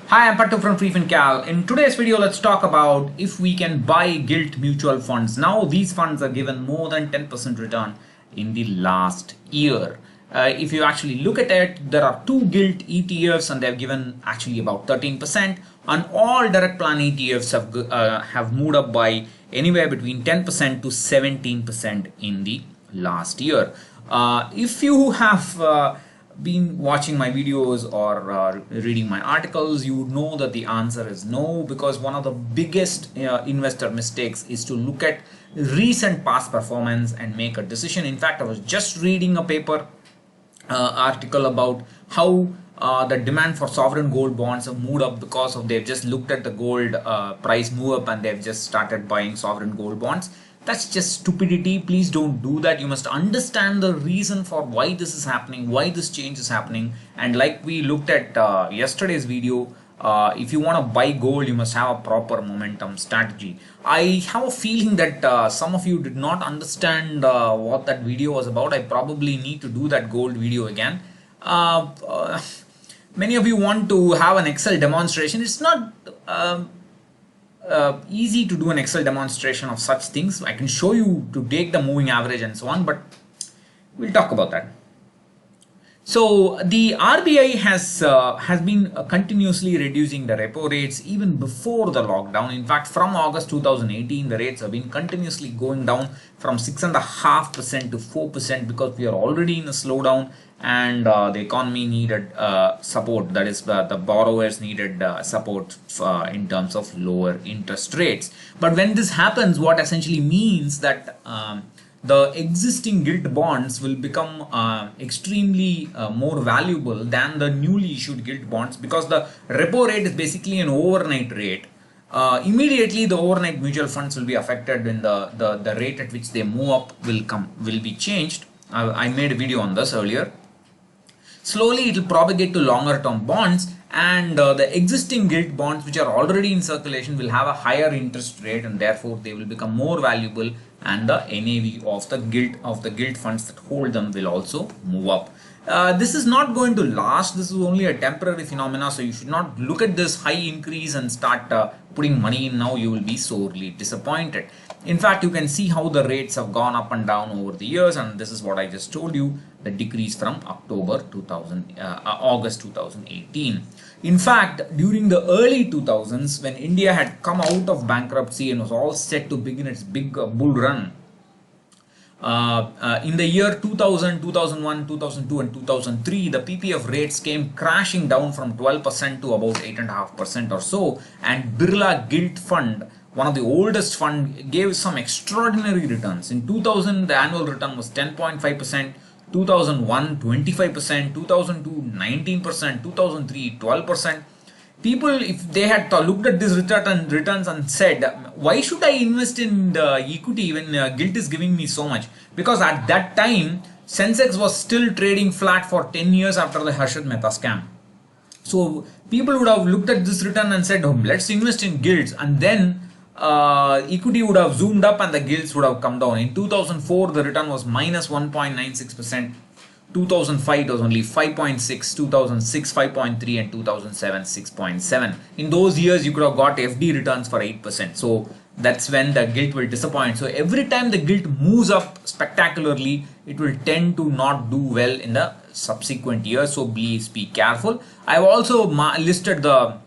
Hi, I'm Pattu from FreeFinCal. In today's video, let's talk about if we can buy gilt mutual funds. Now, these funds are given more than 10% return in the last year. If you actually look at it, there are two gilt ETFs and they've given actually about 13%, and all direct plan ETFs have moved up by anywhere between 10% to 17% in the last year. If you have been watching my videos or reading my articles, you would know that the answer is no, because one of the biggest investor mistakes is to look at recent past performance and make a decision. In fact, I was just reading a paper article about how the demand for sovereign gold bonds have moved up because of they've just looked at the gold price move up and they've just started buying sovereign gold bonds. That's just stupidity. Please don't do that. You must understand the reason for why this is happening, why this change is happening. And like we looked at yesterday's video, if you want to buy gold, you must have a proper momentum strategy. I have a feeling that some of you did not understand what that video was about. I probably need to do that gold video again. Many of you want to have an Excel demonstration. It's not easy to do an Excel demonstration of such things. I can show you to take the moving average and so on, but we'll talk about that. So the RBI has been continuously reducing the repo rates even before the lockdown. In fact, from August 2018, the rates have been continuously going down from 6.5% to 4% because we are already in a slowdown and the economy needed support. That is, the borrowers needed support in terms of lower interest rates. But when this happens, what essentially means that the existing gilt bonds will become extremely more valuable than the newly issued gilt bonds, because the repo rate is basically an overnight rate. Immediately the overnight mutual funds will be affected when the rate at which they move up will be changed. I made a video on this earlier. Slowly it will propagate to longer term bonds, and the existing gilt bonds which are already in circulation will have a higher interest rate, and therefore they will become more valuable, and the NAV of the gilt funds that hold them will also move up. This is not going to last. This is only a temporary phenomena, so you should not look at this high increase and start putting money in now. You will be sorely disappointed. In fact, you can see how the rates have gone up and down over the years, and this is what I just told you, the decrease from August 2018. In fact, during the early 2000s, when India had come out of bankruptcy and was all set to begin its big bull run, in the year 2000, 2001, 2002 and 2003, the PPF rates came crashing down from 12% to about 8.5% or so, and Birla Gilt Fund, one of the oldest fund, gave some extraordinary returns. In 2000, the annual return was 10.5%, 2001 25%, 2002 19%, 2003 12%. People, if they had looked at this returns and said, why should I invest in the equity when gilt is giving me so much? Because at that time Sensex was still trading flat for 10 years after the Harshad Mehta scam. So people would have looked at this return and said, oh, let's invest in gilts, and then equity would have zoomed up and the gilts would have come down. In 2004, the return was minus 1.96%. 2005 it was only 5.6, 2006 5.3, and 2007 6.7. In those years, you could have got FD returns for 8%. So that's when the gilt will disappoint. So every time the gilt moves up spectacularly, it will tend to not do well in the subsequent years. So please be careful. I've also listed the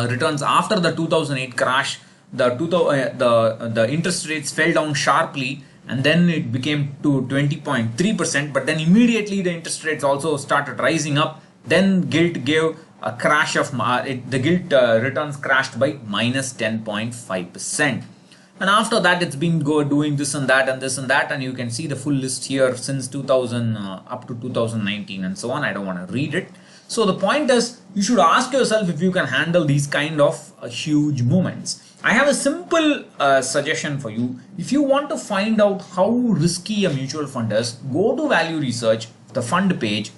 returns after the 2008 crash. The interest rates fell down sharply, and then it became to 20.3%, but then immediately the interest rates also started rising up. Then gilt gave a crash of the gilt returns crashed by minus 10.5%, and after that it's been doing this and that and this and that, and you can see the full list here since 2000 up to 2019 and so on. I don't want to read it. So the point is, you should ask yourself if you can handle these kind of huge movements. I have a simple suggestion for you. If you want to find out how risky a mutual fund is, go to Value Research, the fund page.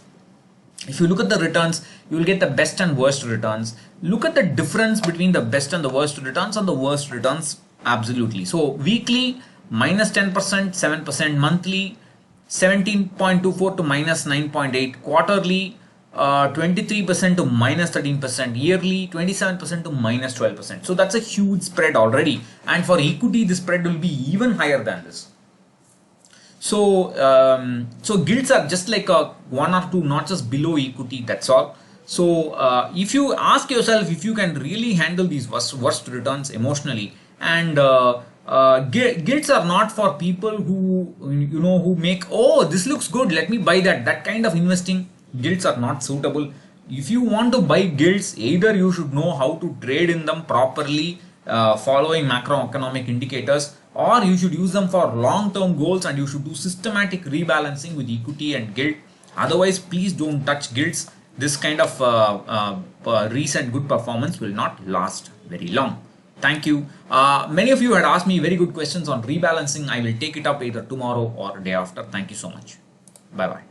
If you look at the returns, you will get the best and worst returns. Look at the difference between the best and the worst returns, and the worst returns absolutely. So weekly, minus 10%, 7%, monthly, 17.24 to minus 9.8, quarterly, 23% to minus 13%, yearly 27% to minus 12%. So that's a huge spread already, and for equity the spread will be even higher than this. So so gilts are just like a one or two notches below equity, that's all. So if you ask yourself if you can really handle these worst returns emotionally, and gilts are not for people who who make, oh, this looks good, let me buy that kind of investing. Gilts are not suitable. If you want to buy gilts, either you should know how to trade in them properly, following macroeconomic indicators, or you should use them for long-term goals, and you should do systematic rebalancing with equity and gilt. Otherwise, please don't touch gilts. This kind of recent good performance will not last very long. Thank you. Many of you had asked me very good questions on rebalancing. I will take it up either tomorrow or day after. Thank you so much. Bye bye.